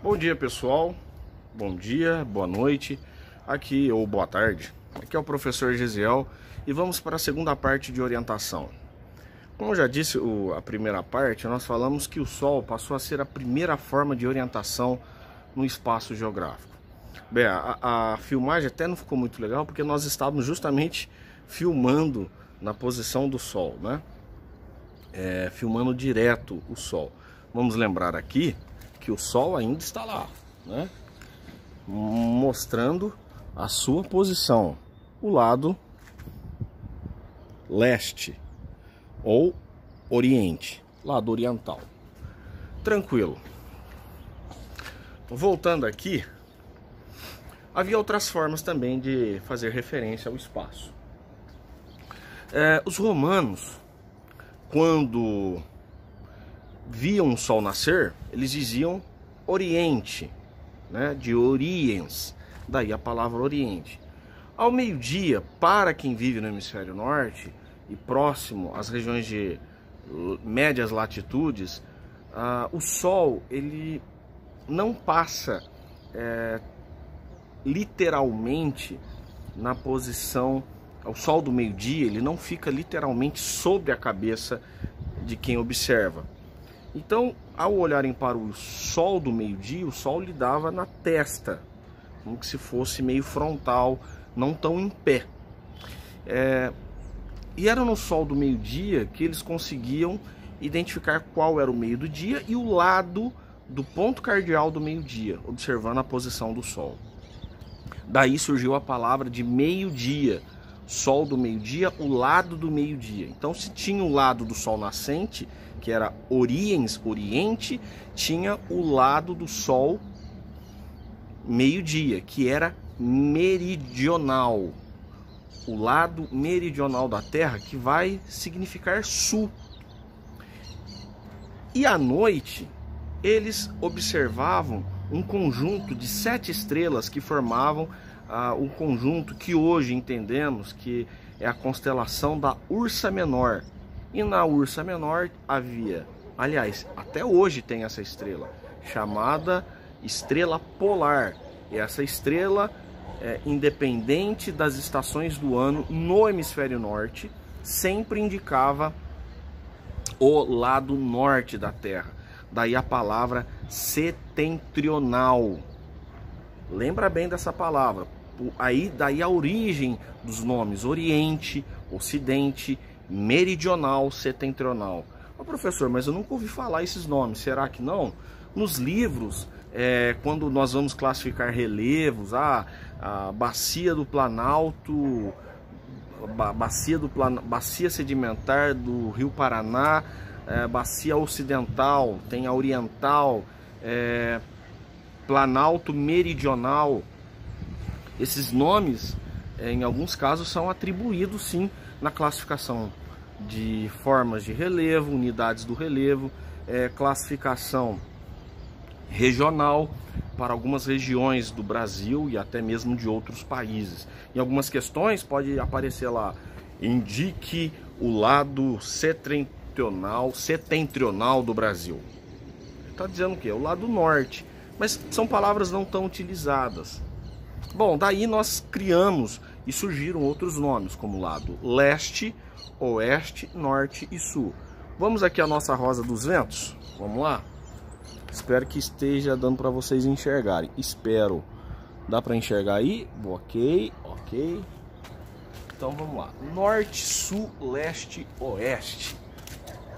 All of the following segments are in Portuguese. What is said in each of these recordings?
Bom dia, pessoal. Bom dia, boa noite. Aqui, ou boa tarde. Aqui é o professor Gesiel e vamos para a segunda parte de orientação. Como eu já disse, a primeira parte, nós falamos que o Sol passou a ser a primeira forma de orientação no espaço geográfico. Bem, a filmagem até não ficou muito legal porque nós estávamos justamente filmando na posição do Sol, né? Filmando direto o Sol. Vamos lembrar aqui que o Sol ainda está lá, né? Mostrando a sua posição, o lado leste ou oriente, lado oriental. Tranquilo. Voltando aqui, havia outras formas também de fazer referência ao espaço. Os romanos, quando viam o Sol nascer, eles diziam Oriente, né? De Oriens, daí a palavra Oriente. Ao meio-dia, para quem vive no hemisfério norte e próximo às regiões de médias latitudes, o Sol ele não passa literalmente na posição. O Sol do meio-dia ele não fica literalmente sobre a cabeça de quem observa. Então, ao olharem para o Sol do meio-dia, o Sol lhe dava na testa, como se fosse meio frontal, não tão em pé. E era no Sol do meio-dia que eles conseguiam identificar qual era o meio do dia e o lado do ponto cardial do meio-dia, observando a posição do Sol. Daí surgiu a palavra de meio-dia. Sol do meio-dia, o lado do meio-dia. Então, se tinha o lado do Sol nascente, que era Oriens, Oriente, tinha o lado do Sol meio-dia, que era meridional. O lado meridional da Terra, que vai significar sul. E à noite, eles observavam um conjunto de 7 estrelas que formavam um conjunto que hoje entendemos que é a constelação da Ursa Menor. E na Ursa Menor havia, aliás, até hoje tem essa estrela, chamada Estrela Polar. E essa estrela, independente das estações do ano no hemisfério norte, sempre indicava o lado norte da Terra. Daí a palavra setentrional. Lembra bem dessa palavra. Daí a origem dos nomes Oriente, Ocidente, Meridional, Setentrional. Professor, mas eu nunca ouvi falar esses nomes, será que não? Nos livros, quando nós vamos classificar relevos, a bacia do Planalto, bacia sedimentar do Rio Paraná, bacia ocidental, tem a oriental, Planalto meridional. Esses nomes, em alguns casos, são atribuídos sim na classificação de formas de relevo, unidades do relevo, classificação regional para algumas regiões do Brasil e até mesmo de outros países. Em algumas questões pode aparecer lá, indique o lado setentrional do Brasil. Está dizendo o quê? O lado norte, mas são palavras não tão utilizadas. Bom, daí nós criamos e surgiram outros nomes, como lado leste, oeste, norte e sul. Vamos aqui a nossa rosa dos ventos? Vamos lá? Espero que esteja dando para vocês enxergarem. Espero. Dá para enxergar aí? Ok. Então vamos lá. Norte, sul, leste, oeste.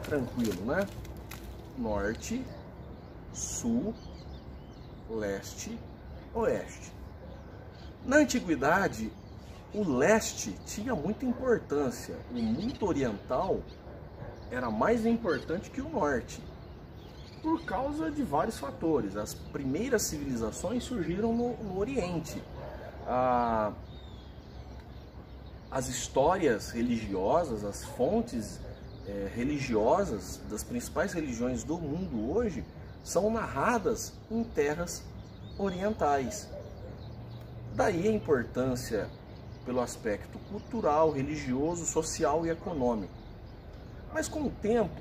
Tranquilo, né? Norte, sul, leste, oeste. Na antiguidade, o leste tinha muita importância. O mundo oriental era mais importante que o norte, por causa de vários fatores. As primeiras civilizações surgiram no Oriente. As histórias religiosas, as fontes religiosas das principais religiões do mundo hoje são narradas em terras orientais. Daí a importância pelo aspecto cultural, religioso, social e econômico. Mas com o tempo,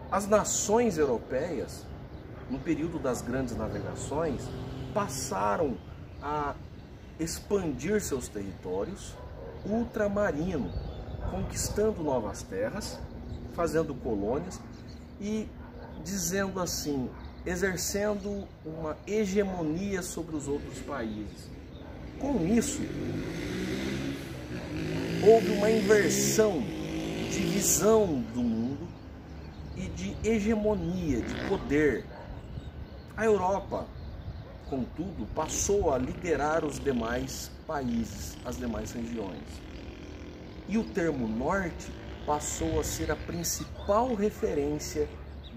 as nações europeias no período das grandes navegações, passaram a expandir seus territórios ultramarinos, conquistando novas terras, fazendo colônias e, dizendo assim, exercendo uma hegemonia sobre os outros países. Com isso, houve uma inversão de visão do mundo e de hegemonia, de poder. A Europa, contudo, passou a liderar os demais países, as demais regiões. E o termo norte passou a ser a principal referência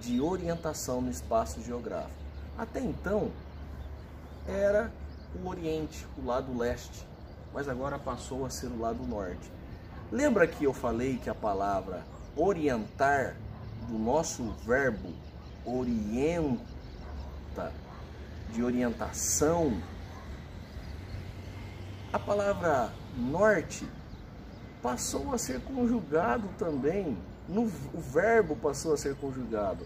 de orientação no espaço geográfico. Até então, era o Oriente, o lado leste, mas agora passou a ser o lado norte. Lembra que eu falei que a palavra orientar, do nosso verbo orienta, de orientação, a palavra norte passou a ser conjugado também, o verbo passou a ser conjugado.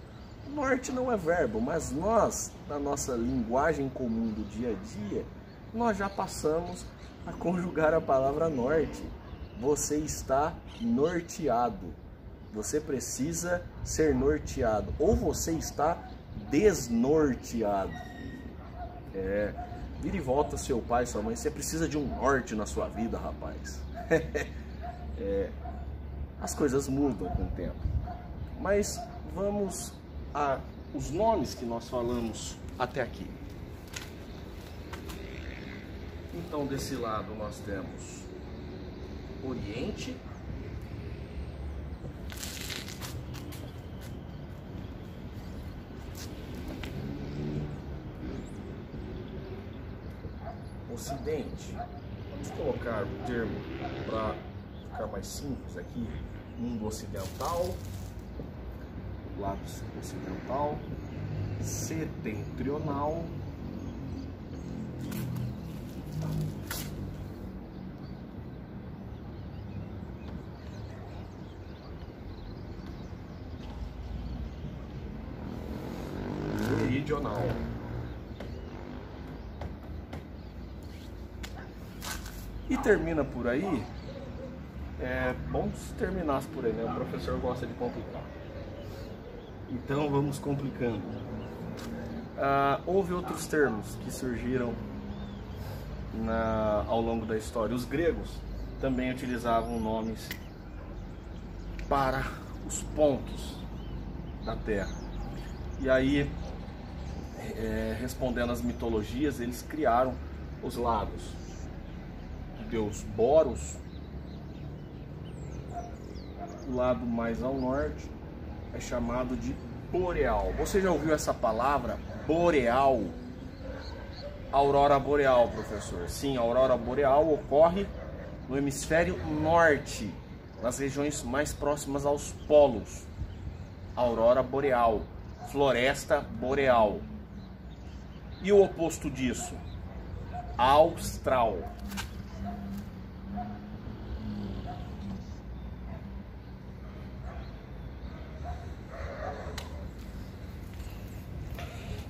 Norte não é verbo, mas nós, na nossa linguagem comum do dia a dia, nós já passamos a conjugar a palavra norte. Você está norteado. Você precisa ser norteado. Ou você está desnorteado. Vira e volta seu pai, sua mãe. Você precisa de um norte na sua vida, rapaz. As coisas mudam com o tempo. Mas vamos aos nomes que nós falamos até aqui. Então, desse lado nós temos Oriente, Ocidente. Vamos colocar o termo para ficar mais simples aqui: mundo ocidental, lado ocidental, setentrional, meridional. E termina por aí. É bom se terminasse por aí, né? O professor gosta de complicar. Então vamos complicando. Houve outros termos que surgiram ao longo da história. Os gregos também utilizavam nomes para os pontos da Terra. E aí, respondendo às mitologias, eles criaram os lados. O deus Boros, o lado mais ao norte, é chamado de boreal. Você já ouviu essa palavra, boreal? Aurora boreal, professor. Sim, a aurora boreal ocorre no hemisfério norte, nas regiões mais próximas aos polos. Aurora boreal, floresta boreal. E o oposto disso? Austral.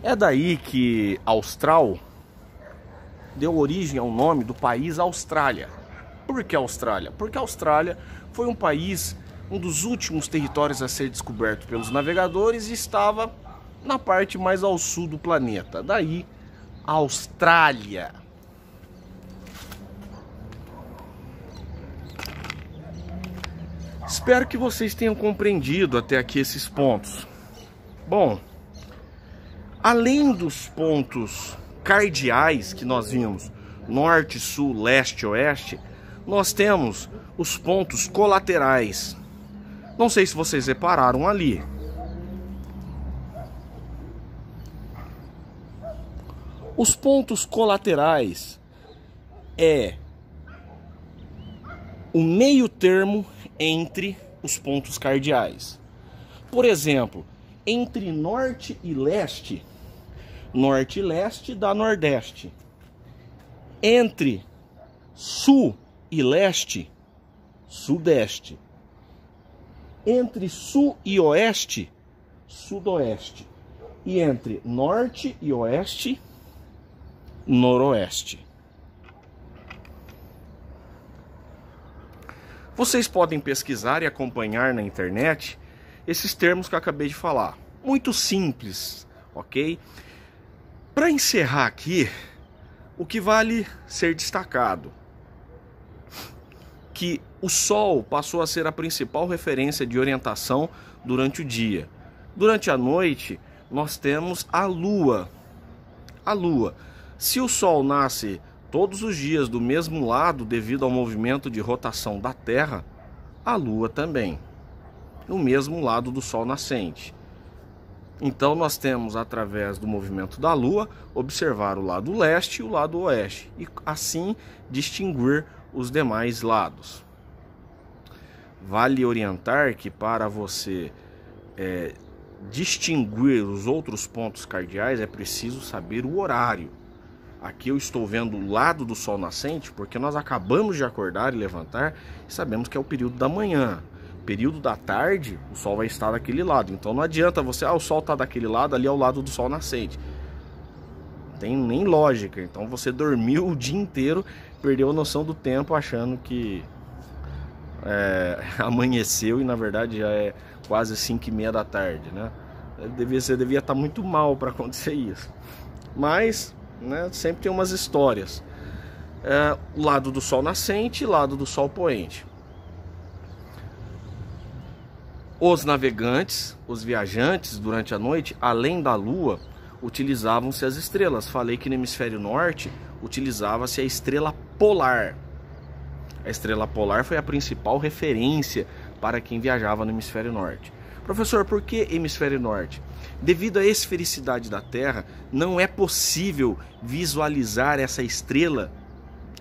É daí que Austral deu origem ao nome do país Austrália. Por que Austrália? Porque a Austrália foi um país, um dos últimos territórios a ser descoberto pelos navegadores e estava na parte mais ao sul do planeta. Daí, Austrália. Espero que vocês tenham compreendido até aqui esses pontos. Bom, além dos pontos cardeais que nós vimos, norte, sul, leste, oeste, nós temos os pontos colaterais. Não sei se vocês repararam ali. Os pontos colaterais é o meio termo entre os pontos cardeais. Por exemplo, entre norte e leste, norte e leste dá nordeste. Entre sul e leste, sudeste. Entre sul e oeste, sudoeste. e entre norte e oeste, noroeste. Vocês podem pesquisar e acompanhar na internet esses termos que eu acabei de falar. Muito simples, ok? Para encerrar aqui, o que vale ser destacado, que o Sol passou a ser a principal referência de orientação durante o dia. Durante a noite, nós temos a Lua. A Lua. Se o Sol nasce todos os dias do mesmo lado devido ao movimento de rotação da Terra, a Lua também, no mesmo lado do Sol nascente. Então nós temos, através do movimento da Lua, observar o lado leste e o lado oeste, e assim distinguir os demais lados. Vale orientar que para você distinguir os outros pontos cardeais é preciso saber o horário. Aqui eu estou vendo o lado do Sol nascente porque nós acabamos de acordar e levantar e sabemos que é o período da manhã. Período da tarde, o Sol vai estar daquele lado. Então não adianta você, o Sol está daquele lado, ali é o lado do Sol nascente. Não tem nem lógica. Então você dormiu o dia inteiro, perdeu a noção do tempo achando que amanheceu e na verdade já é quase 5h30 da tarde, né? Você devia estar muito mal para acontecer isso. Mas, né, sempre tem umas histórias. O lado do Sol nascente e lado do Sol poente. Os navegantes, os viajantes, durante a noite, além da Lua, utilizavam-se as estrelas. Falei que no hemisfério norte utilizava-se a estrela polar. A estrela polar foi a principal referência para quem viajava no hemisfério norte. Professor, por que hemisfério norte? Devido à esfericidade da Terra, não é possível visualizar essa estrela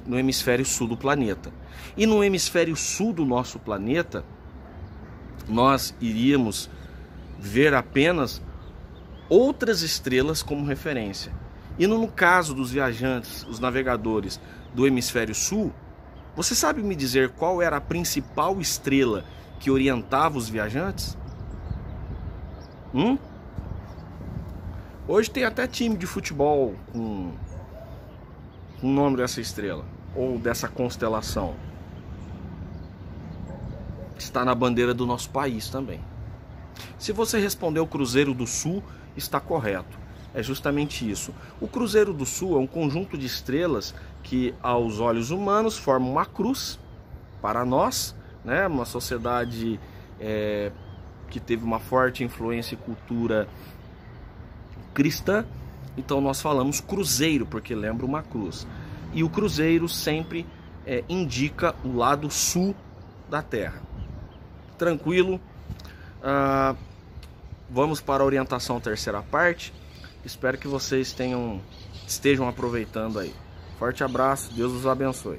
no hemisfério sul do planeta. E no hemisfério sul do nosso planeta, nós iríamos ver apenas outras estrelas como referência. E no caso dos viajantes, os navegadores do hemisfério sul, você sabe me dizer qual era a principal estrela que orientava os viajantes? Hoje tem até time de futebol com o nome dessa estrela, ou dessa constelação. Está na bandeira do nosso país também. Se você respondeu Cruzeiro do Sul, está correto. É justamente isso. O Cruzeiro do Sul é um conjunto de estrelas que, aos olhos humanos, formam uma cruz para nós, né? Uma sociedade que teve uma forte influência e cultura cristã. Então nós falamos cruzeiro, porque lembra uma cruz. E o cruzeiro sempre indica o lado sul da Terra. Tranquilo. Vamos para a orientação terceira parte. Espero que vocês estejam aproveitando aí. Forte abraço, Deus os abençoe.